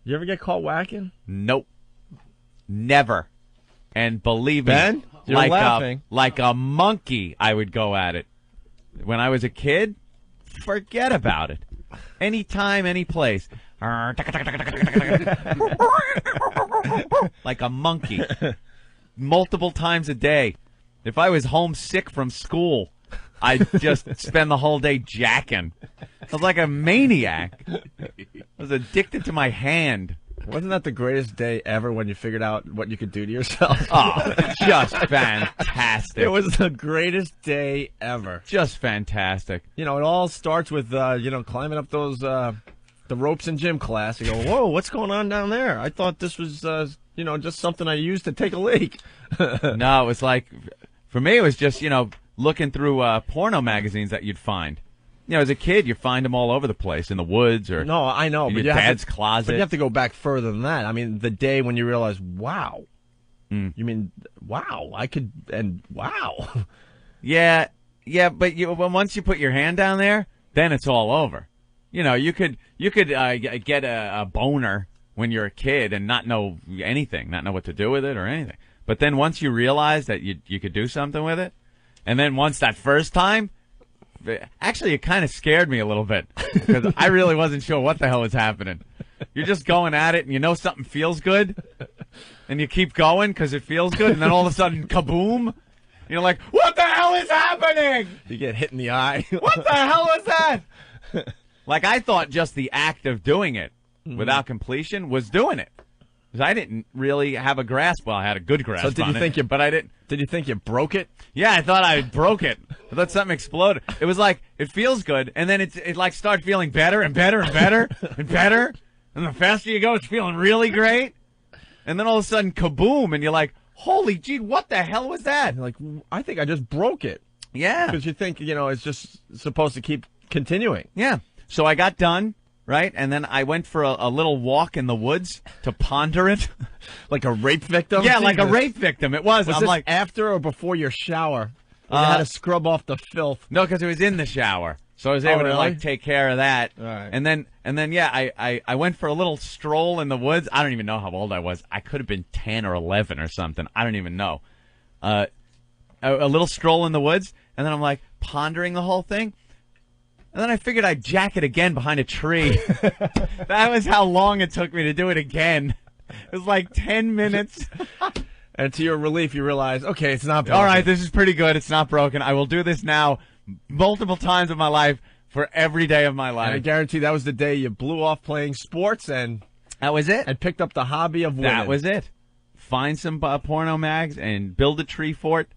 You ever get caught whacking? Nope. Never. And believe me, Ben, you're laughing. Like a monkey, I would go at it. When I was a kid, forget about it. Anytime, any place. Like a monkey. Multiple times a day. If I was homesick from school, I'd just spend the whole day jacking. I was like a maniac. I was addicted to my hand. Wasn't that the greatest day ever when you figured out what you could do to yourself? Oh, just fantastic. It was the greatest day ever. Just fantastic. You know, it all starts with, climbing up those, the ropes in gym class. You go, whoa, what's going on down there? I thought this was, just something I used to take a leak. No, it was like, for me, it was just, looking through porno magazines that you'd find. As a kid, you find them all over the place in the woods or no, I know, in but your dad's closet. But you have to go back further than that. I mean, the day when you realize, wow. You mean, wow, I could, and wow. Yeah, but once you put your hand down there, then it's all over. You could get a boner when you're a kid and not know anything, not know what to do with it or anything. But then once you realize that you could do something with it, and then once that first time, actually, it kind of scared me a little bit because I really wasn't sure what the hell was happening. You're just going at it, and something feels good, and you keep going because it feels good, and then all of a sudden, kaboom! You're like, what the hell is happening? You get hit in the eye. What the hell was that? Like, I thought just the act of doing it without completion was doing it. Because I didn't really have a grasp. Well, I had a good grasp on it. So did you think but I didn't. Did you think you broke it? Yeah, I thought I broke it. I thought something exploded. It was like, it feels good, and then it like started feeling better and better and better and better. And the faster you go, it's feeling really great. And then all of a sudden, kaboom, and you're like, holy gee, what the hell was that? You're like, I think I just broke it. Yeah. Because you think, it's just supposed to keep continuing. Yeah. So I got done, right? And then I went for a little walk in the woods to ponder it. Like a rape victim? Yeah, like a rape victim. It was. Was this like after or before your shower? You had to scrub off the filth. No, because it was in the shower. So I was able to take care of that. All right. And then yeah, I went for a little stroll in the woods. I don't even know how old I was. I could have been 10 or 11 or something. I don't even know. A little stroll in the woods, and then I'm like pondering the whole thing. And then I figured I'd jack it again behind a tree. That was how long it took me to do it again. It was like 10 minutes. And to your relief, you realize, okay, it's not broken. All right, this is pretty good. It's not broken. I will do this now multiple times in my life for every day of my life. And I guarantee that was the day you blew off playing sports and... That was it. And picked up the hobby of women. That was it. Find some porno mags and build a tree fort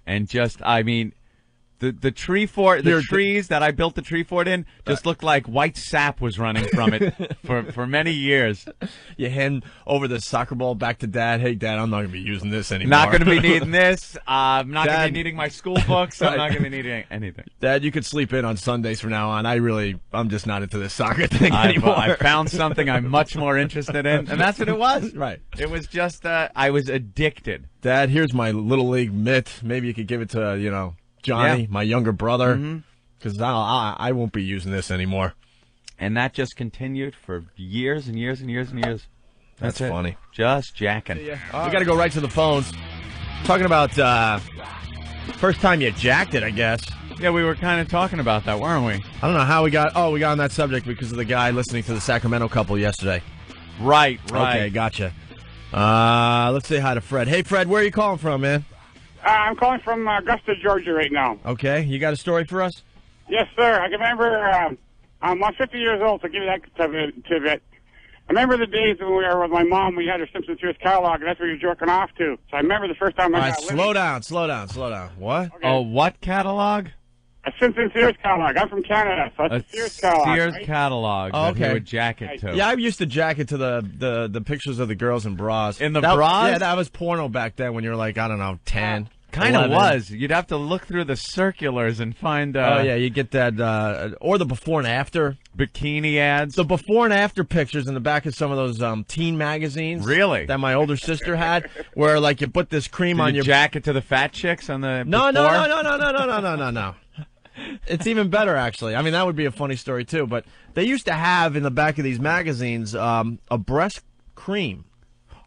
and just, The tree fort, the trees that I built the tree fort in just looked like white sap was running from it for many years. You hand over the soccer ball back to Dad. Hey, Dad, I'm not going to be using this anymore. Not going to be needing this. I'm not going to be needing my school books. I'm not going to be needing anything. Dad, you could sleep in on Sundays from now on. I'm just not into this soccer thing anymore. I found something I'm much more interested in, and that's what it was. Right. It was just, I was addicted. Dad, here's my Little League mitt. Maybe you could give it to, Johnny, my younger brother, because I won't be using this anymore. And that just continued for years and years and years and years. That's funny. Just jacking. We got to go right to the phones. Talking about first time you jacked it, I guess. Yeah, we were kind of talking about that, weren't we? I don't know how we got on that subject because of the guy listening to the Sacramento couple yesterday. Right. Okay, gotcha. Let's say hi to Fred. Hey, Fred, where are you calling from, man? I'm calling from Augusta, Georgia right now. Okay. You got a story for us? Yes, sir. I can remember, I'm 50 years old, so I'll give you that tidbit. I remember the days when we were with my mom, we had her Simpson Sears catalog, and that's where you were jerking off to. So I remember the first time I got slow down. What? Okay. Oh, what catalog? A Simpson Sears catalog. I'm from Canada, so it's a Sears catalog. Sears right? catalog that he would jack it to. Yeah, I used to jack it to the pictures of the girls in bras. In the bras? Yeah, that was porno back then when you were like, I don't know, 10. Kind of was. You'd have to look through the circulars and find... you get that... or the before and after. Bikini ads. The before and after pictures in the back of some of those teen magazines. Really? That my older sister had, where like you put this cream on your... jack it to the fat chicks on the... No. it's even better, actually. I mean, that would be a funny story, too. But they used to have in the back of these magazines a breast cream.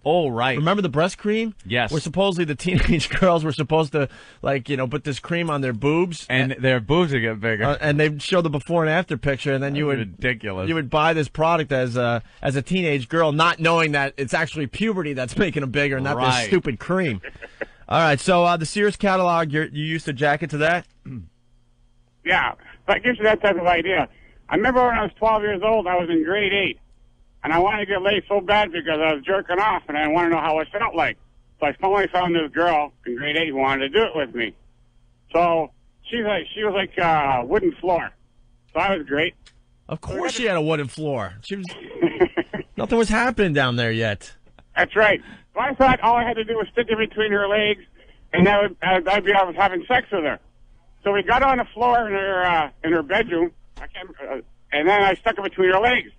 Oh, right. Remember the breast cream? Yes. Where supposedly the teenage girls were supposed to, like, put this cream on their boobs. And their boobs would get bigger. And they'd show the before and after picture, and then you would ridiculous. You would buy this product as a teenage girl, not knowing that it's actually puberty that's making them bigger, and not this stupid cream. All right, so the Sears catalog, you used to jacket to that? Yeah, but it gives you that type of idea. I remember when I was 12 years old, I was in grade 8. And I wanted to get laid so bad because I was jerking off, and I wanted to know how it felt like. So I finally found this girl in grade 8 who wanted to do it with me. So she was like wooden floor. So that was great. Of course she had a wooden floor. She was nothing was happening down there yet. That's right. So I thought all I had to do was stick it between her legs, and I'd be I was having sex with her. So we got on the floor in her bedroom, and then I stuck it between her legs.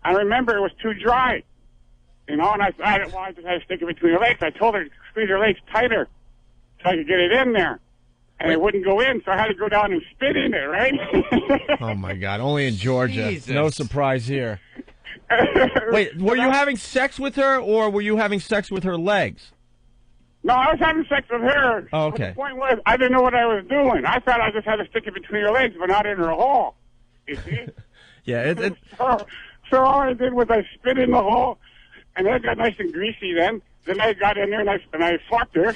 I remember it was too dry, and I just had to stick it between her legs. I told her to squeeze her legs tighter so I could get it in there, and it wouldn't go in, so I had to go down and spit in it, right? Oh, my God. Only in Georgia. Jesus. No surprise here. Wait, were you having sex with her, or were you having sex with her legs? No, I was having sex with her. Oh, okay. But the point was, I didn't know what I was doing. I thought I just had to stick it between her legs, but not in her hole. You see? Yeah, So all I did was I spit in the hole, and it got nice and greasy then. Then I got in there and I fucked her.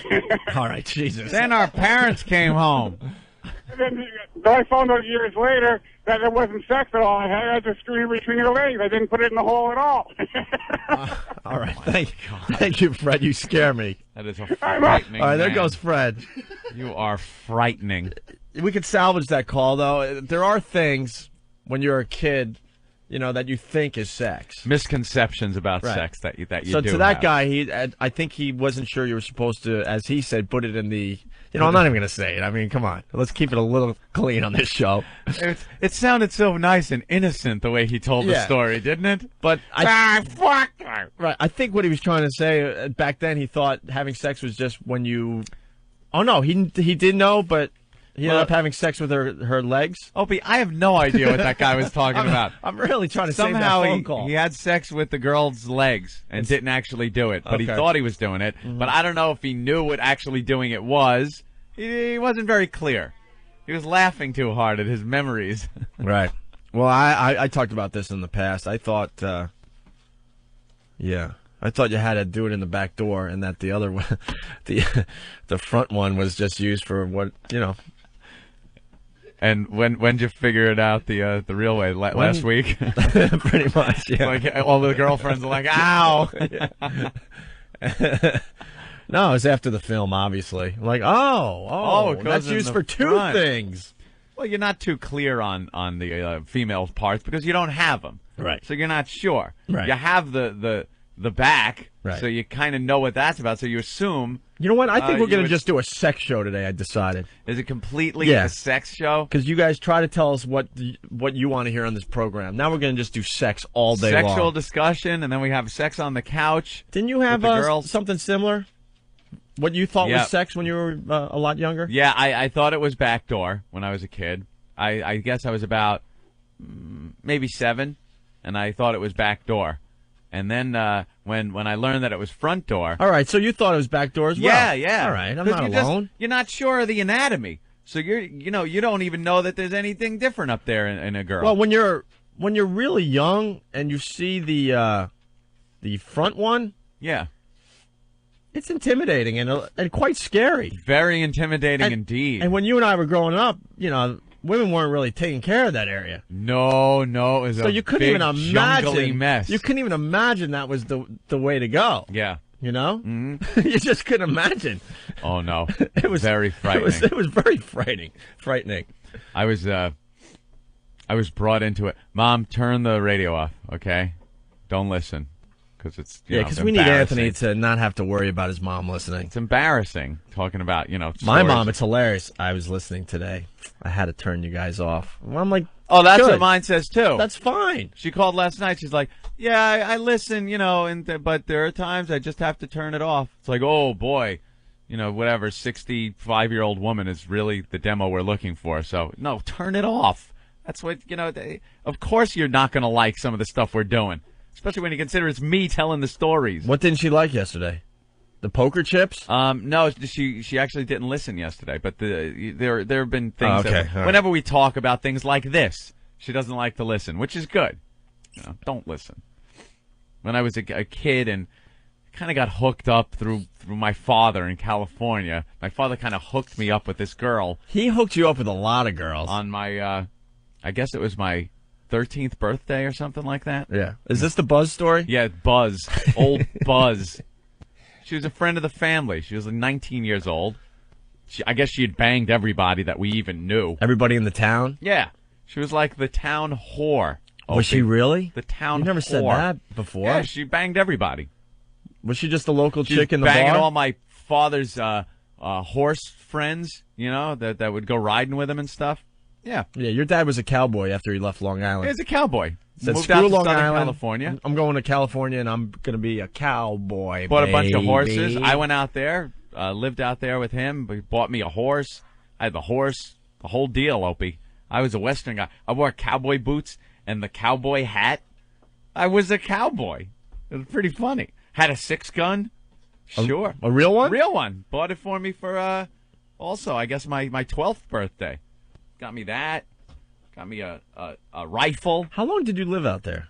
All right, Jesus. Then our parents came home. And then I found out years later that it wasn't sex at all. I had to screw it between her legs. I didn't put it in the hole at all. All right, thank you, Fred. You scare me. That is a frightening All right, there man. goes Fred. You are frightening. We could salvage that call, though. There are things when you're a kid, that you think is sex. Misconceptions about sex that you so do to that have. guy, I think he wasn't sure you were supposed to, as he said, put it in the. I'm not even going to say it. I mean, come on. Let's keep it a little clean on this show. It sounded so nice and innocent the way he told the story, didn't it? But fuck her. Right. I think what he was trying to say back then, he thought having sex was just when you. Oh no, he did know, but he ended up having sex with her legs. Opie, I have no idea what that guy was talking about. I'm really trying to save that Somehow phone call. he had sex with the girl's legs and didn't actually do it, but he thought he was doing it. But I don't know if he knew what actually doing it was. He wasn't very clear. He was laughing too hard at his memories. Right. Well, I talked about this in the past. I thought, I thought you had to do it in the back door, and that the other one, the front one was just used for what. And when'd you figure it out the real way? Last week? Pretty much, yeah. Like all the girlfriends are like, ow! No, it was after the film, obviously. I'm like, that's used for two things. Well, you're not too clear on the female parts because you don't have them. Right. So you're not sure. Right. You have the back, right. So you kind of know what that's about, so you assume. You know what? I think we're going to just do a sex show today, I decided. Is it completely a sex show? Because you guys try to tell us what you want to hear on this program. Now we're going to just do sex all day long. Sexual discussion, and then we have sex on the couch. Didn't you have something similar? What you thought was sex when you were a lot younger? Yeah, I thought it was backdoor when I was a kid. I guess I was about maybe 7, and I thought it was backdoor. And then when I learned that it was front door. All right, so you thought it was backdoor as well. Yeah. All right, I'm not alone. You're not sure of the anatomy, so you don't even know that there's anything different up there in a girl. Well, when you're really young and you see the front one, it's intimidating and quite scary. Very intimidating indeed. And when you and I were growing up, women weren't really taking care of that area. No, it was so you couldn't even imagine. Mess. You couldn't even imagine that was the way to go. Yeah. You just couldn't imagine. Oh no, it was very frightening. It was very frightening. I was brought into it. Mom, turn the radio off. Okay, don't listen. Because it's because we need Anthony to not have to worry about his mom listening. It's embarrassing talking about my mom. It's hilarious. I was listening today. I had to turn you guys off. I'm like, oh, that's good. what mine says too. That's fine. She called last night. She's like, yeah, I listen, but there are times I just have to turn it off. It's like, oh boy, whatever 65-year-old woman is really the demo we're looking for. So no, turn it off. That's what of course you're not going to like some of the stuff we're doing, especially when you consider it's me telling the stories. What didn't she like yesterday? The poker chips? No, she actually didn't listen yesterday. But there have been things right. Whenever we talk about things like this, she doesn't like to listen, which is good. Don't listen. When I was a kid and kind of got hooked up through my father in California, my father kind of hooked me up with this girl. He hooked you up with a lot of girls. On my, I guess it was my 13th birthday or something like that. Yeah. Is this the Buzz story? Yeah, Buzz. Old Buzz. She was a friend of the family. She was like 19 years old. I guess she had banged everybody that we even knew. Everybody in the town? Yeah. She was like the town whore. Was she really? The town whore. You never said that before. Yeah, she banged everybody. Was she just a local chick in the banging bar? all my father's horse friends, that would go riding with him and stuff. Yeah. Yeah, your dad was a cowboy after he left Long Island. He was a cowboy. Said, moved screw out to Long Southern Island. California. I'm going to California, and I'm going to be a cowboy. Bought a bunch of horses. I went out there, lived out there with him. He bought me a horse. I had the horse, the whole deal, Opie. I was a Western guy. I wore cowboy boots and the cowboy hat. I was a cowboy. It was pretty funny. Had a 6-gun. Sure. A real one? Real one. Bought it for me for, also, I guess, my 12th birthday. Got me that. Got me a rifle. How long did you live out there?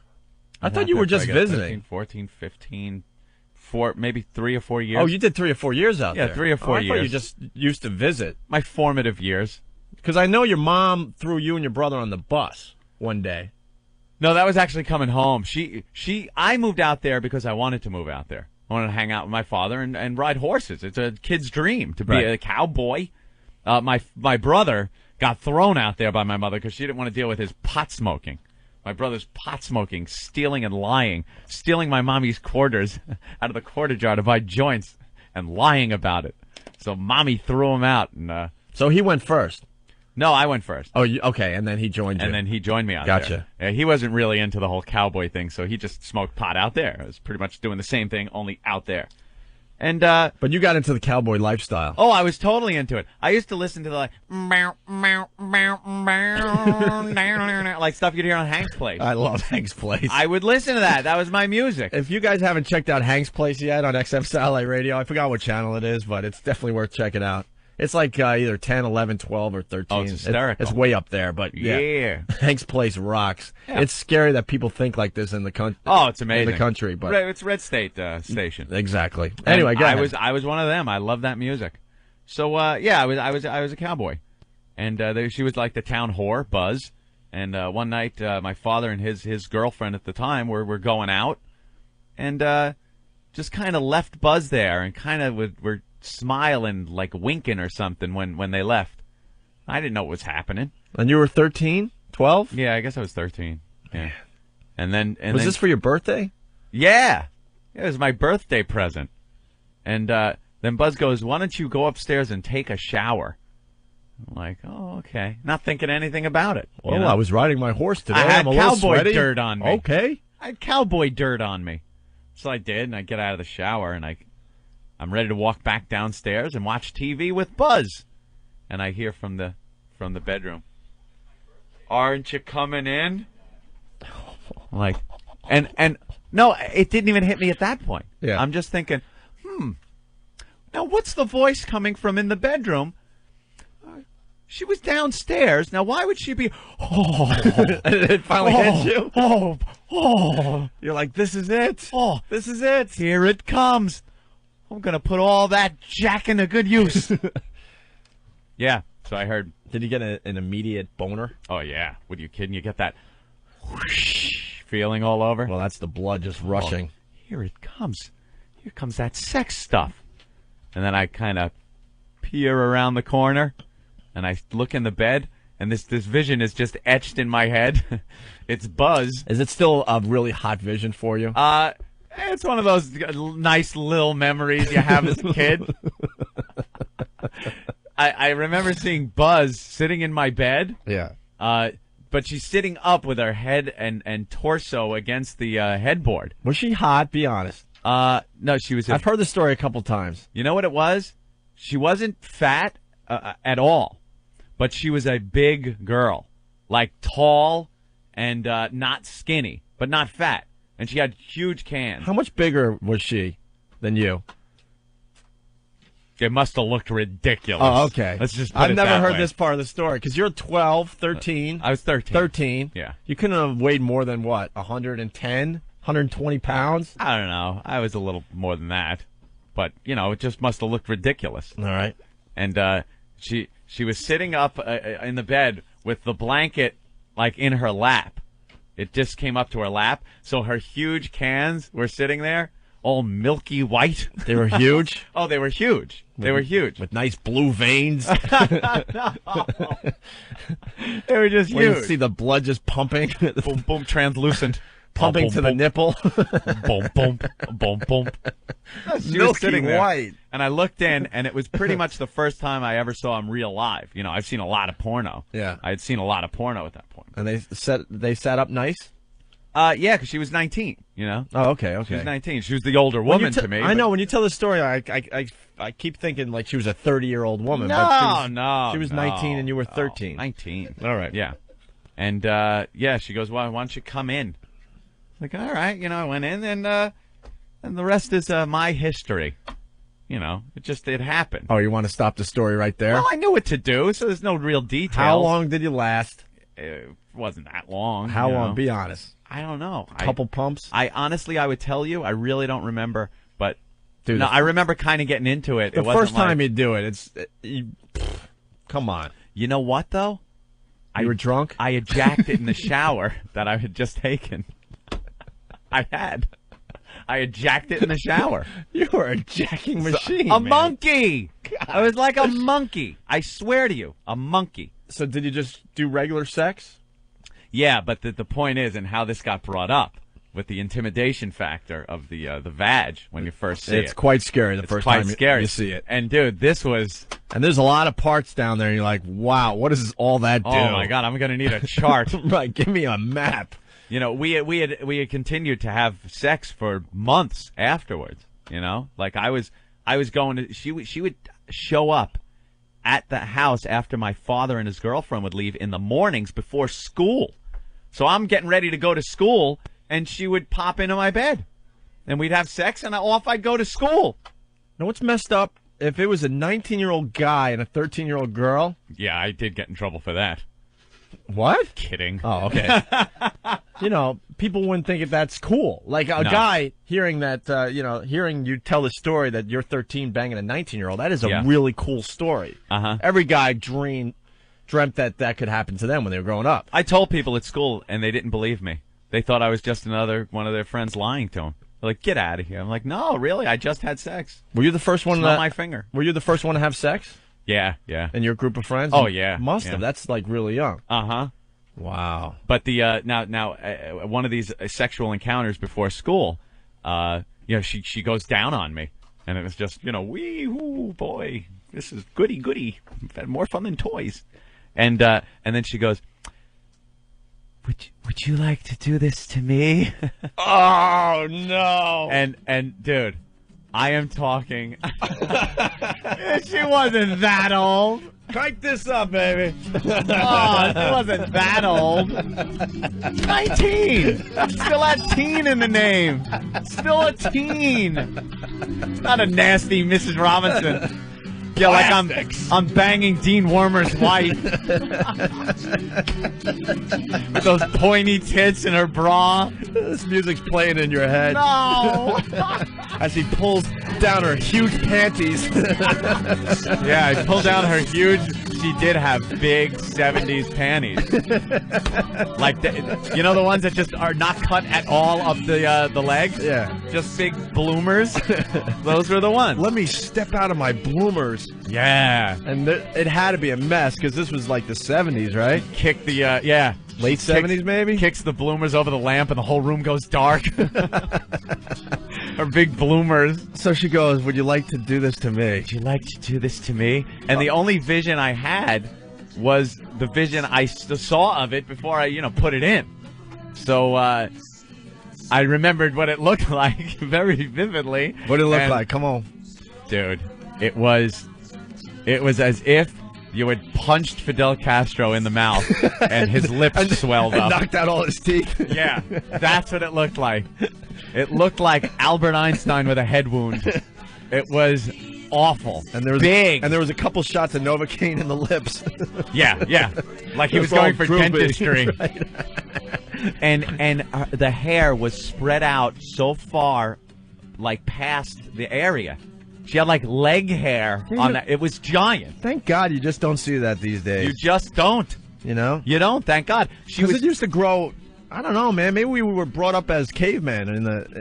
I thought you were just visiting. 13, 14, 15, maybe 3 or 4 years. Oh, you did 3 or 4 years out there. Yeah, 3 or 4 I years. thought you just used to visit. My formative years. Because I know your mom threw you and your brother on the bus one day. No, that was actually coming home. I moved out there because I wanted to move out there. I wanted to hang out with my father and ride horses. It's a kid's dream to be a cowboy. My brother got thrown out there by my mother because she didn't want to deal with his pot smoking. My brother's pot smoking, stealing and lying, stealing my mommy's quarters out of the quarter jar to buy joints and lying about it. So mommy threw him out. And so he went first. No, I went first. Oh, okay, and then he joined you. And then he joined me out there. Gotcha. He wasn't really into the whole cowboy thing, so he just smoked pot out there. It was pretty much doing the same thing, only out there. And but you got into the cowboy lifestyle. Oh, I was totally into it. I used to listen to the like stuff you'd hear on Hank's Place. I love Hank's Place. I would listen to that. That was my music. If you guys haven't checked out Hank's Place yet on XM Satellite Radio, I forgot what channel it is, but it's definitely worth checking out. It's like either 10, 11, 12, or 13. Oh, it's hysterical. It's way up there, but yeah. Hank's Place rocks. Yeah. It's scary that people think like this in the country. Oh, it's amazing. In the country, but it's Red State Station. Exactly. Anyway, go ahead. I was one of them. I love that music. So I was a cowboy, and she was like the town whore, Buzz. And one night, my father and his girlfriend at the time were going out, and just kind of left Buzz there, and kind of were smiling, like winking or something when they left. I didn't know what was happening. And you were 13, 12? Yeah, I guess I was 13. Yeah. And then was this for your birthday? Yeah. It was my birthday present. And then Buzz goes, "Why don't you go upstairs and take a shower?" I'm like, "Oh, okay." Not thinking anything about it. Well, I was riding my horse today. I had I'm a cowboy dirt on me. Okay. I had cowboy dirt on me. So I did, and I get out of the shower, and I'm ready to walk back downstairs and watch TV with Buzz. And I hear from the bedroom, "Aren't you coming in?" I'm like, and no, it didn't even hit me at that point. Yeah. I'm just thinking, now what's the voice coming from in the bedroom? She was downstairs. Now why would she be? Oh, it finally hit you. Oh, you're like, this is it. Oh, this is it. Here it comes. I'm going to put all that jack into good use. Yeah, so I heard. Did you get an immediate boner? Oh, yeah. What are you kidding? You get that whoosh feeling all over? Well, that's the blood just rushing. Here it comes. Here comes that sex stuff. And then I kind of peer around the corner, and I look in the bed, and this vision is just etched in my head. It's Buzz. Is it still a really hot vision for you? It's one of those nice little memories you have as a kid. I remember seeing Buzz sitting in my bed. Yeah. But she's sitting up with her head and torso against the headboard. Was she hot? Be honest. No, she was. I've heard the story a couple times. You know what it was? she wasn't fat at all, but she was a big girl, like tall and not skinny, but not fat. And she had huge cans. How much bigger was she than you? It must have looked ridiculous. Oh, okay. Let's just put I've it never that heard way. this part of the story, because you're 12, 13. I was 13. 13. Yeah. You couldn't have weighed more than, what, 110, 120 pounds? I don't know. I was a little more than that. But, it just must have looked ridiculous. All right. And she was sitting up in the bed with the blanket, like, in her lap. It just came up to her lap. So her huge cans were sitting there, all milky white. They were huge? Oh, they were huge. They were huge. With nice blue veins. They were just Where you huge. see the blood just pumping. Boom, boom, translucent. Pumping Boom, to boom, the nipple. Boom, boom, boom, boom. She was Milky sitting there. white. And I looked in, and it was pretty much the first time I ever saw him real live. I've seen a lot of porno. Yeah. I had seen a lot of porno at that point. And they sat up nice? Yeah, because she was 19, Oh, okay, okay. She was 19. She was the older woman to me. I know. When you tell the story, I keep thinking like she was a 30-year-old woman. No, but she was 19 and you were 13. 19. All right. Yeah. And, she goes, well, why don't you come in? Like, all right. I went in, and the rest is my history. It happened. Oh, you want to stop the story right there? Well, I knew what to do, so there's no real details. How long did you last? It wasn't that long. How long? Be honest. I don't know. A couple pumps? I honestly, I would tell you, I really don't remember, but Dude, no, I remember kind of getting into it. The first time you do it, come on. You know what, though? You were drunk? I ejacted in the shower that I had just taken. I jacked it in the shower. You were a jacking machine, A man. monkey! I was like a monkey. I swear to you, a monkey. So did you just do regular sex? Yeah, but the point is, and how this got brought up, with the intimidation factor of the vag when you first see it. It's quite scary the first time you see it. And, dude, this was... And there's a lot of parts down there, and you're like, wow, what does all that do? Oh, my God, I'm going to need a chart. Right, give me a map. We had continued to have sex for months afterwards. Like I was going to. She would show up at the house after my father and his girlfriend would leave in the mornings before school. So I'm getting ready to go to school, and she would pop into my bed, and we'd have sex, and off I'd go to school. Now what's messed up? If it was a 19-year-old guy and a 13-year-old girl. Yeah, I did get in trouble for that. What? Kidding. Oh, okay. People wouldn't think that's cool. Like a guy hearing that, hearing you tell the story that you're 13 banging a 19-year-old, that is a really cool story. Uh-huh. Every guy dreamt that could happen to them when they were growing up. I told people at school, and they didn't believe me. They thought I was just another one of their friends lying to them. They're like, get out of here. I'm like, no, really, I just had sex. Were you the first one? Smell my finger. Were you the first one to have sex? Yeah. In your group of friends? Oh, yeah. Must have. That's like really young. Uh-huh. Wow. But the now one of these sexual encounters before school, she goes down on me, and it was just wee hoo boy, this is goody. I've had more fun than toys, and then she goes, would you like to do this to me? Oh no! And dude, I am talking. She wasn't that old. Crank this up, baby. Oh, she wasn't that old. 19. Still had teen in the name. Still a teen. Not a nasty Mrs. Robinson. Yeah, like I'm banging Dean Wormer's wife. With those pointy tits in her bra. This music's playing in your head. No. As he pulls down her huge panties. Yeah, I pulled down her huge. She did have big 70s panties. Like, the ones that just are not cut at all up the legs? Yeah. Just big bloomers? Those were the ones. Let me step out of my bloomers. Yeah. And it had to be a mess, because this was like the 70s, right? Kick the, yeah. Late 70s, maybe? Kicks the bloomers over the lamp, and the whole room goes dark. Her big bloomers. So she goes, would you like to do this to me? Would you like to do this to me? And the only vision I had was the vision I saw of it before I, put it in. So, I remembered what it looked like very vividly. What did it look like? Come on. Dude, it was It was as if you had punched Fidel Castro in the mouth and his lips swelled up. Knocked out all his teeth. Yeah, that's what it looked like. It looked like Albert Einstein with a head wound. It was awful. And there was big. And there was a couple shots of Novocaine in the lips. Yeah. Like he was going for dentistry. Right. And the hair was spread out so far, like past the area. She had like leg hair on that. It was giant. Thank God you just don't see that these days. You just don't. You know? You don't. Thank God. It used to grow. I don't know, man. Maybe we were brought up as cavemen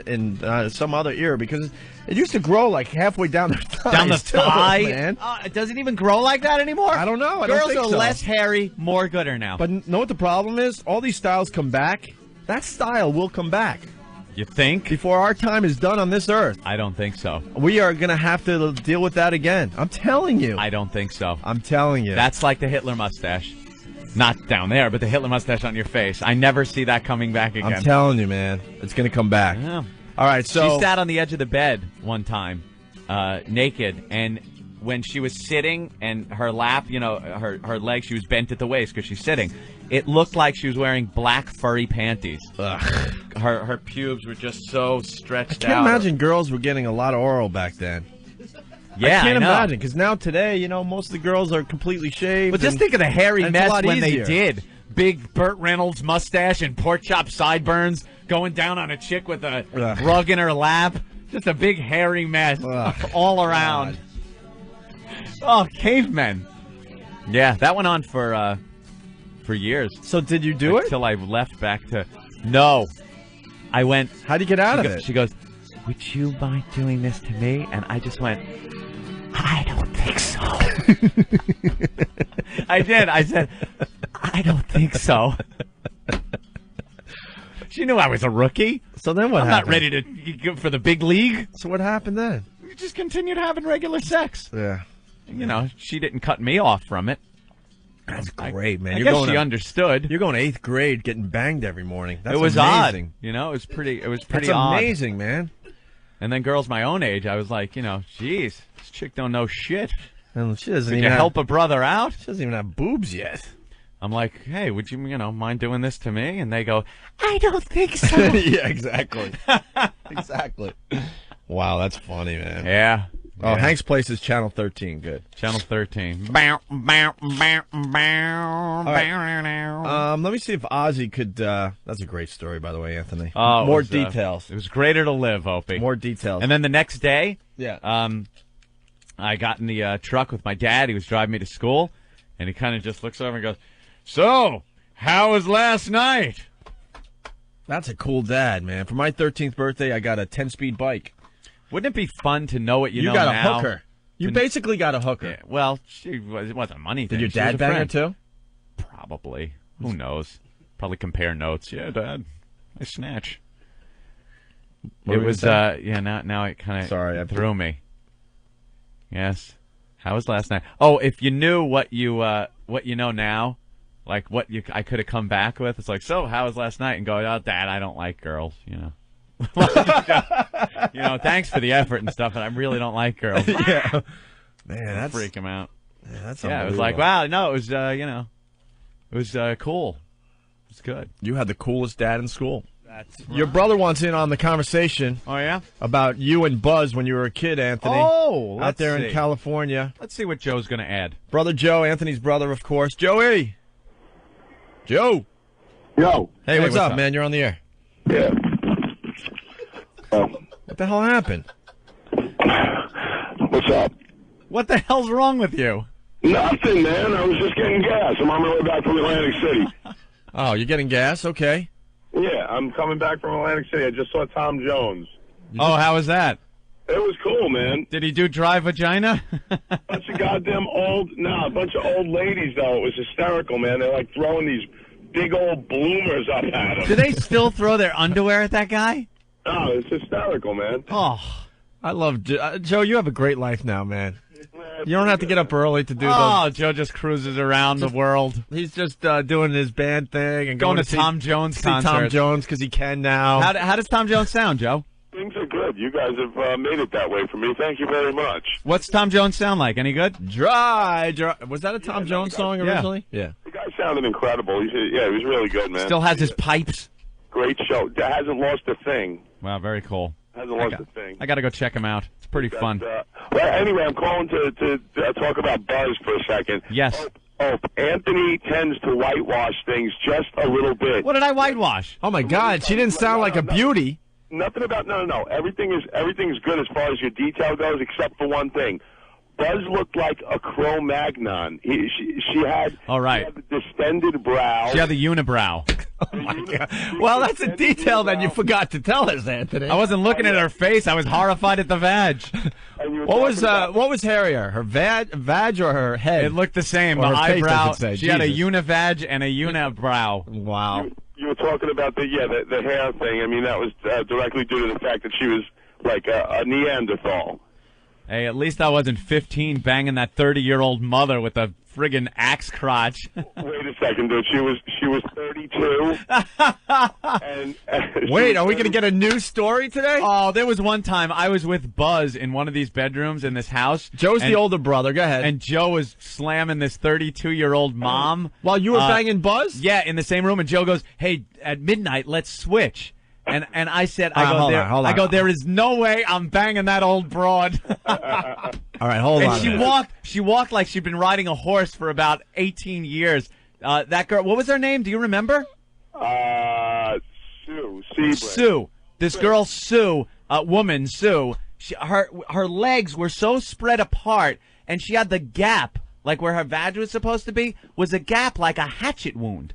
in some other era because it used to grow like halfway down their thighs. Down the thigh, man. It doesn't even grow like that anymore. I don't know. Girls are less hairy, more gooder now. But know what the problem is? All these styles come back. That style will come back. You think? Before our time is done on this earth. I don't think so. We are going to have to deal with that again. I'm telling you. I don't think so. I'm telling you. That's like the Hitler mustache. Not down there, but the Hitler mustache on your face. I never see that coming back again. I'm telling you, man. It's going to come back. Yeah. All right, so... She sat on the edge of the bed one time, naked, and when she was sitting and her lap, her leg, she was bent at the waist because she's sitting. It looked like she was wearing black furry panties. Ugh. Her pubes were just so stretched out. I can't imagine girls were getting a lot of oral back then. Yeah, I can't know. imagine, because now today, most of the girls are completely shaved. But just think of the hairy mess when easier. they did. Big Burt Reynolds mustache and pork chop sideburns going down on a chick with a rug in her lap. Just a big hairy mess all around. God. Oh, cavemen. Yeah, that went on for years. So did you do it? Until I left back to... No. I went... How'd you get out of it? She goes, would you mind doing this to me? And I just went... I don't think so. I did. I said, I don't think so. She knew I was a rookie. So then what I'm happened? not ready to go for the big league. So what happened then? We just continued having regular sex. Yeah. She didn't cut me off from it. That's great, man. I guess she understood. You're going to 8th grade getting banged every morning. That's it was amazing. Odd. It was pretty That's odd. amazing, man. And then girls my own age, I was like, geez, this chick don't know shit. And she doesn't Could even you help a brother out? She doesn't even have boobs yet. I'm like, hey, would you, mind doing this to me? And they go, I don't think so. Yeah, exactly. Exactly. Wow, that's funny, man. Yeah. Oh, Hank's Place is Channel 13. Good. Channel 13. All right. Let me see if Ozzy could... that's a great story, by the way, Anthony. Oh, More details. It was greater to live, Opie. More details. And then the next day, yeah. I got in the truck with my dad. He was driving me to school, and he kind of just looks over and goes, so, how was last night? That's a cool dad, man. For my 13th birthday, I got a 10-speed bike. Wouldn't it be fun to know what you know now? You got now? a hooker. You basically got a hooker. Yeah, well, it wasn't a money thing. Did your dad bang her too? Probably. Who knows? Probably compare notes. Yeah, Dad, I snatch. It was, now it kind of threw me. Yes. How was last night? Oh, if you knew what you know now, like I could have come back with, it's like, so how was last night? And go, oh, Dad, I don't like girls, thanks for the effort and stuff, but I really don't like girls. Yeah. Man, that's... Freak him out. Yeah, that's it was like, wow, no, it was, it was cool. It was good. You had the coolest dad in school. That's right. Your brother wants in on the conversation. Oh, yeah? About you and Buzz when you were a kid, Anthony. Oh, out there in California. Let's see what Joe's going to add. Brother Joe, Anthony's brother, of course. Joey! Joe! Yo. Hey, what's up, man? You're on the air. Yeah. What the hell happened? What's up? What the hell's wrong with you? Nothing, man. I was just getting gas. I'm on my way back from Atlantic City. Oh, you're getting gas? Okay. Yeah, I'm coming back from Atlantic City. I just saw Tom Jones. Oh, how was that? It was cool, man. Did he do dry vagina? Bunch of a bunch of old ladies, though. It was hysterical, man. They're like throwing these big old bloomers up at him. Do they still throw their underwear at that guy? Oh, it's hysterical, man. Oh, I love Joe. You have a great life now, man. You don't have to get up early to do Joe just cruises around the world. He's just doing his band thing and going to Tom Jones concerts. Tom Jones because he can now. How does Tom Jones sound, Joe? Things are good. You guys have made it that way for me. Thank you very much. What's Tom Jones sound like? Any good? Dry. Was that a Tom Jones song originally? Yeah. The guy sounded incredible. He was really good, man. Still has his pipes. Great show. Hasn't lost a thing. Wow, very cool. Hasn't lost a thing. I got to go check him out. It's pretty fun. Well, anyway, I'm calling to talk about Buzz for a second. Yes. Anthony tends to whitewash things just a little bit. What did I whitewash? Oh my God, she didn't sound like a beauty. Nothing about no. Everything's good as far as your detail goes, except for one thing. Buzz looked like a Cro-Magnon. She had the distended brow. She had the unibrow. Oh my God. Well, that's a detail that you forgot to tell us, Anthony. I wasn't looking at her face. I was horrified at the vag. What was hairier, her vag or her head? It looked the same. The eyebrow. She had a univag and a unibrow. Wow. You were talking about the hair thing. I mean, that was directly due to the fact that she was like a Neanderthal. Hey, at least I wasn't 15 banging that 30-year-old mother with a friggin' axe crotch. Wait a second, dude. She was 32. Wait, are we going to get a new story today? Oh, there was one time I was with Buzz in one of these bedrooms in this house. Joe's the older brother. Go ahead. And Joe was slamming this 32-year-old mom. While you were banging Buzz? Yeah, in the same room. And Joe goes, "Hey, at midnight, let's switch." And I said, hold on. There is no way I'm banging that old broad. All right, hold on. And she walked like she'd been riding a horse for about 18 years. That girl, what was her name? Do you remember? Sue. Sue. This girl, Sue, woman, Sue, her legs were so spread apart, and she had the gap, like where her vag was supposed to be, was a gap like a hatchet wound.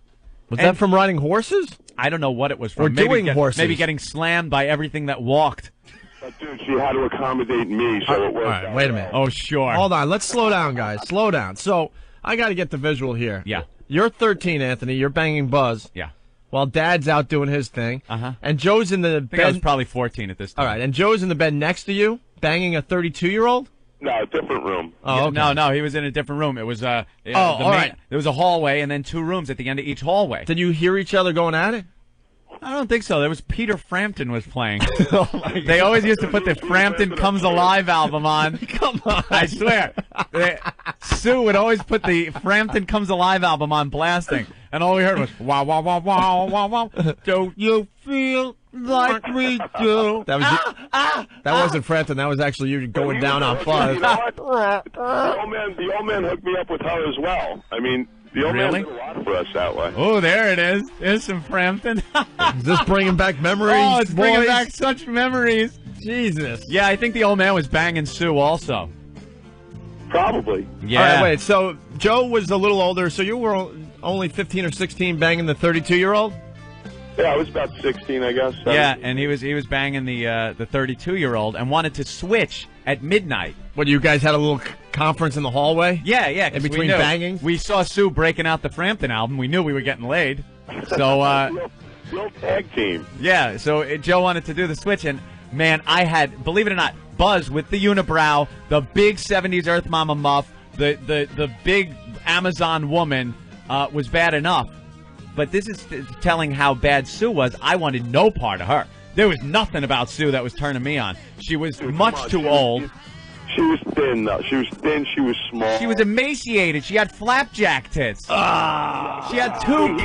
Was that from riding horses? I don't know what it was from. Or doing horses. Maybe getting slammed by everything that walked. But dude, she had to accommodate me, so it worked. All right, wait a minute. Oh, sure. Hold on. Let's slow down, guys. Slow down. So I got to get the visual here. Yeah. You're 13, Anthony. You're banging Buzz. Yeah. While Dad's out doing his thing. Uh-huh. And Joe's in the bed. I was probably 14 at this time. All right. And Joe's in the bed next to you, banging a 32-year-old? No, different room. Oh, okay. No, he was in a different room. It was all right. There was a hallway and then 2 rooms at the end of each hallway. Did you hear each other going at it? I don't think so. There was Peter Frampton was playing. Oh my God. They always used to put the Frampton Comes Alive album on. Come on. I swear. Sue would always put the Frampton Comes Alive album on blasting. And all we heard was, wow, wow, wow, wow, wow, wow. Don't you feel like we do? That wasn't Frampton. That was actually you going down on Buzz. You know what? The old man hooked me up with her as well. I mean, the old man did a lot for us that way. Oh, there it is. There's some Frampton. Is this bringing back memories? Oh, it's bringing boys? back such memories. Jesus. Yeah, I think the old man was banging Sue also. Probably. Yeah. All right, wait. So Joe was a little older, so you were only 15 or 16 banging the 32-year-old? Yeah, I was about 16, I guess. 17. Yeah, and he was banging the 32-year-old and wanted to switch at midnight. What, you guys had a little conference in the hallway? Yeah. In between banging? We saw Sue breaking out the Frampton album. We knew we were getting laid. So, real tag team. Yeah, so Joe wanted to do the switch, and, man, I had, believe it or not, Buzz with the unibrow, the big 70s Earth Mama muff, the big Amazon woman was bad enough. But this is telling how bad Sue was. I wanted no part of her. There was nothing about Sue that was turning me on. She was much too old. She was thin, though. She was thin. She was small. She was emaciated. She had flapjack tits. She had two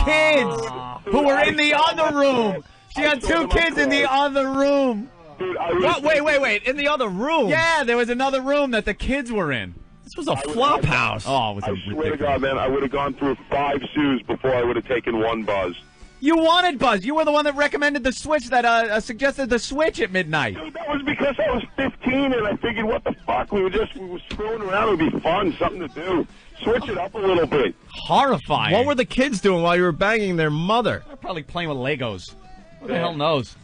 kids who were in the other room. She had 2 kids in the other room. Dude, What? Wait. In the other room? Yeah, there was another room that the kids were in. This was a flop house. Oh, it was I swear to God, man, I would have gone through 5 Sues before I would have taken 1 Buzz. You wanted Buzz. You were the one that recommended the switch, that suggested the switch at midnight. Dude, that was because I was 15 and I figured, what the fuck? We were screwing around. It would be fun, something to do. Switch it up a little bit. Horrifying. What were the kids doing while you were banging their mother? They're probably playing with Legos. Who the hell knows?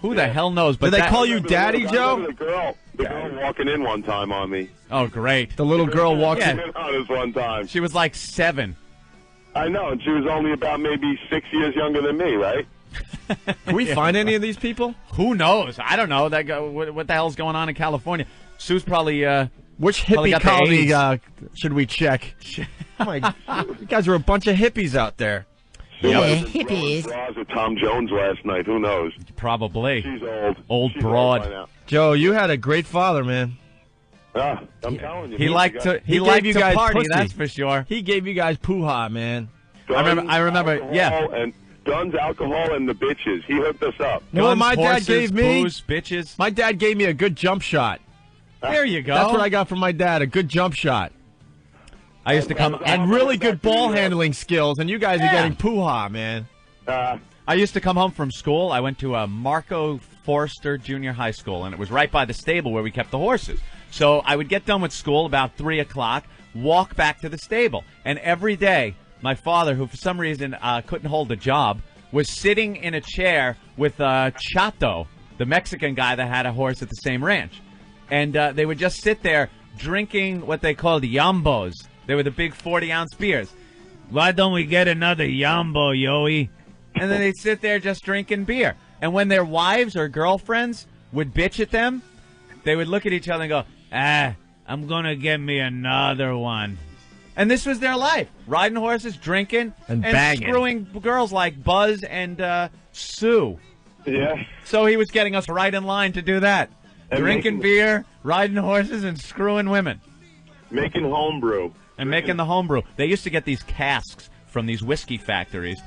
Who the hell knows? But Did they call you Daddy, Joe? The girl walking in one time on me. Oh, great. The little girl walked in. on us one time. She was like 7. I know, and she was only about maybe 6 years younger than me, right? Can we find any of these people? Who knows? I don't know. What the hell's going on in California? Sue's probably which probably hippie got the colony should we check? Oh my, you guys are a bunch of hippies out there. hippies. Bras with Tom Jones last night. Who knows? Probably. She's old. Old She's broad. Old by now. Joe, you had a great father, man. I'm telling you. He liked to you guys party, pussy. that's for sure. He gave you guys poo-ha, man. I remember, yeah. And guns, alcohol, and the bitches. He hooked us up. You know what my horses, dad gave me? booze, bitches. My dad gave me a good jump shot. There you go. That's what I got from my dad, a good jump shot. I used to come And really good ball handling skills, and you guys are getting poo-ha, man. I used to come home from school. I went to Marco Forster Junior High School, and it was right by the stable where we kept the horses. So I would get done with school about 3 o'clock, walk back to the stable. And every day, my father, who for some reason couldn't hold a job, was sitting in a chair with Chato, the Mexican guy that had a horse at the same ranch. And they would just sit there drinking what they called yambos. They were the big 40-ounce beers. Why don't we get another yambo, Yoey? And then they'd sit there just drinking beer. And when their wives or girlfriends would bitch at them, they would look at each other and go, I'm going to get me another one. And this was their life. Riding horses, drinking, and banging. Screwing girls like Buzz and Sue. Yeah. So he was getting us right in line to do that. Drinking beer, riding horses, and screwing women. Making homebrew. And making the homebrew. They used to get these casks from these whiskey factories.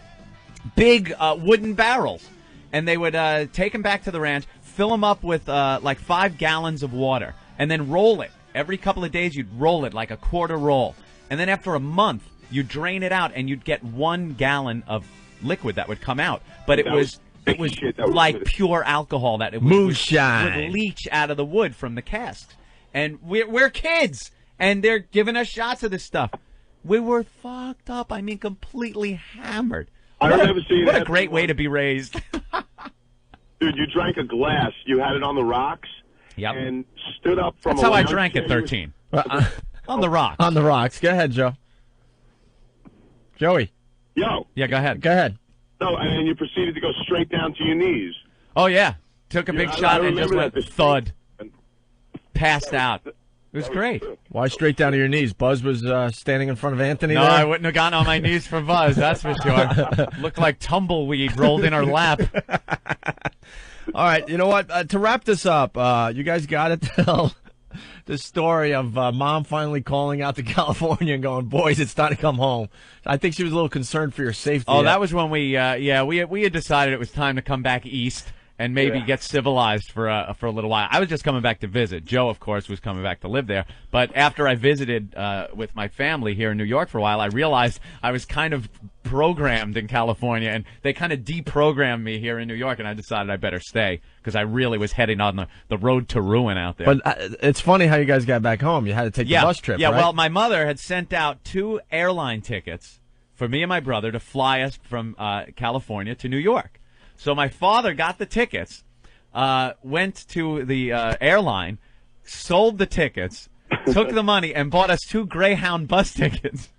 Big wooden barrels. And they would take them back to the ranch, fill them up with like 5 gallons of water, and then roll it. Every couple of days, you'd roll it like a quarter roll. And then after a month, you'd drain it out, and you'd get 1 gallon of liquid that would come out. But it was like pure alcohol that it would leach out of the wood from the casks. And we're kids, and they're giving us shots of this stuff. We were fucked up. I mean, completely hammered. What a great way to be raised. Dude, you drank a glass. You had it on the rocks. Yep. And stood up from. That's how I drank at 13. On the rocks. On the rocks. Go ahead, Joe. Joey. Yo. Yeah, go ahead. Go ahead. No, and then you proceeded to go straight down to your knees. Oh, yeah. Took a big shot and just went thud. Passed out. It was great. Why straight down to your knees? Buzz was standing in front of Anthony No, there? I wouldn't have gotten on my knees for Buzz, that's for sure. Looked like tumbleweed rolled in her lap. All right, you know what? To wrap this up, you guys got to tell the story of Mom finally calling out to California and going, boys, it's time to come home. I think she was a little concerned for your safety. Oh, that was when we had decided it was time to come back east and maybe get civilized for a little while. I was just coming back to visit. Joe, of course, was coming back to live there. But after I visited with my family here in New York for a while, I realized I was kind of programmed in California, and they kind of deprogrammed me here in New York, and I decided I better stay because I really was heading on the road to ruin out there. But it's funny how you guys got back home. You had to take the bus trip, Yeah, right? well, my mother had sent out 2 airline tickets for me and my brother to fly us from California to New York. So my father got the tickets, went to the airline, sold the tickets, took the money, and bought us 2 Greyhound bus tickets,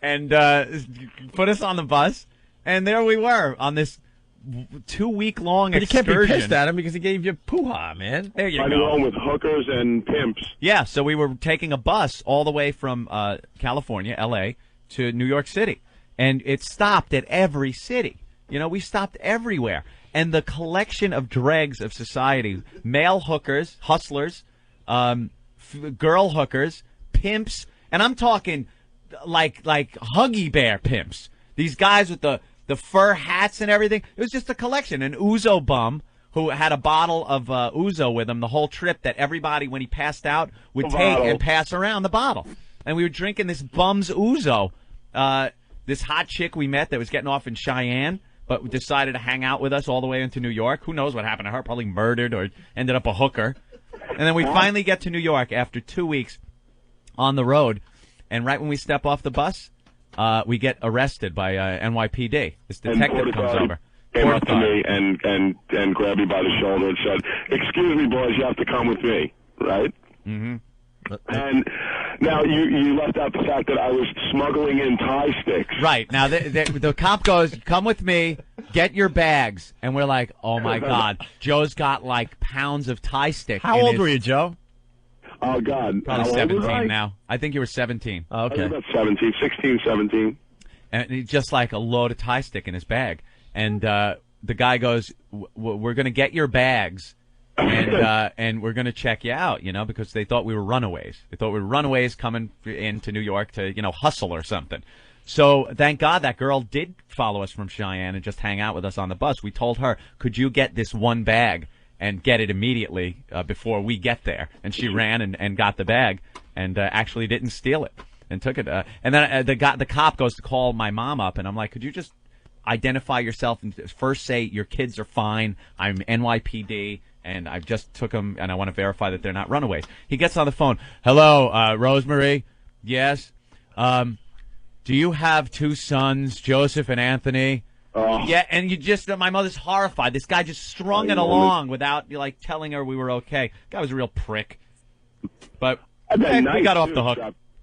and put us on the bus. And there we were on this 2-week-long excursion. You can't be pissed at him because he gave you poo-ha, man. There you Riding go. along with hookers and pimps. Yeah, so we were taking a bus all the way from California, L.A., to New York City. And it stopped at every city. You know, we stopped everywhere. And the collection of dregs of society, male hookers, hustlers, girl hookers, pimps, and I'm talking like Huggy Bear pimps. These guys with the fur hats and everything. It was just a collection. An Ouzo bum who had a bottle of Ouzo with him the whole trip that everybody, when he passed out, would take and pass around the bottle. And we were drinking this bum's Ouzo. This hot chick we met that was getting off in Cheyenne, but decided to hang out with us all the way into New York. Who knows what happened to her? Probably murdered or ended up a hooker. And then we finally get to New York after 2 weeks on the road. And right when we step off the bus, we get arrested by NYPD. This detective comes over. Came up to me and grabbed me by the shoulder and said, "Excuse me, boys, you have to come with me," right? Mm-hmm. And now you left out the fact that I was smuggling in Thai sticks. Right. Now the cop goes, "Come with me, get your bags." And we're like, oh, my God. Joe's got, like, pounds of Thai stick. How old were you, Joe? Oh, God. Probably 17 now. I think you were 17. Oh, okay. I was about 17, 16, 17. and he just like a loaded tie stick in his bag. And the guy goes, "We're going to get your bags, and we're going to check you out, because they thought we were runaways. They thought we were runaways coming into New York to, hustle or something." So thank God that girl did follow us from Cheyenne and just hang out with us on the bus. We told her, "Could you get this one bag and get it immediately before we get there?" And she ran and got the bag and actually didn't steal it and took it. And then the cop goes to call my mom up, and I'm like, "Could you just identify yourself and first say your kids are fine. I'm NYPD, and I just took them, and I want to verify that they're not runaways." He gets on the phone. "Hello, Rosemary? Yes. Do you have two sons, Joseph and Anthony?" Oh. Yeah, and my mother's horrified. This guy just strung it along without telling her we were okay. Guy was a real prick. But we got off the hook.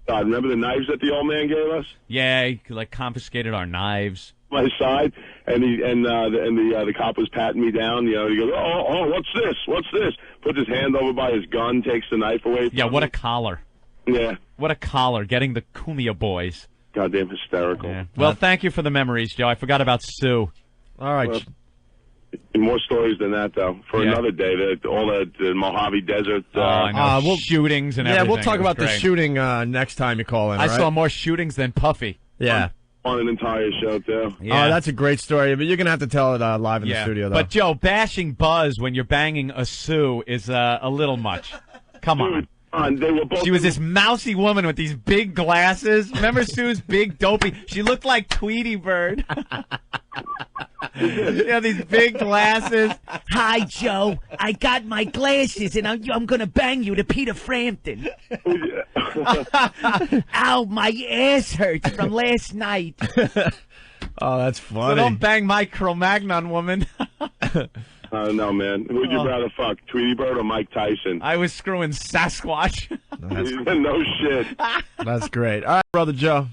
Remember the knives that the old man gave us? Yeah, he confiscated our knives. My side, and the cop was patting me down. He goes, "Oh, what's this? What's this?" Puts his hand over by his gun, takes the knife away from what me. a collar. Yeah. What a collar, getting the Cumia boys. Goddamn hysterical. Yeah. Well, thank you for the memories, Joe. I forgot about Sue. All right. Well, more stories than that, though, for another day. All the Mojave Desert. I know. Shootings and everything. Yeah, we'll talk about the shooting next time you call in. I saw more shootings than Puffy. Yeah. On an entire show, too. Yeah. Oh, that's a great story, but you're going to have to tell it live in the studio, though. But, Joe, bashing Buzz when you're banging a Sue is a little much. Come on. They were both She was this mousy woman with these big glasses. Remember Sue's big dopey? She looked like Tweety Bird. These big glasses. "Hi, Joe. I got my glasses, and I'm going to bang you to Peter Frampton." "Ow, my ass hurts from last night." Oh, that's funny. So don't bang my Cro-Magnon woman. I don't know, man. Who'd you rather fuck, Tweety Bird or Mike Tyson? I was screwing Sasquatch. No shit. That's great. All right, Brother Joe.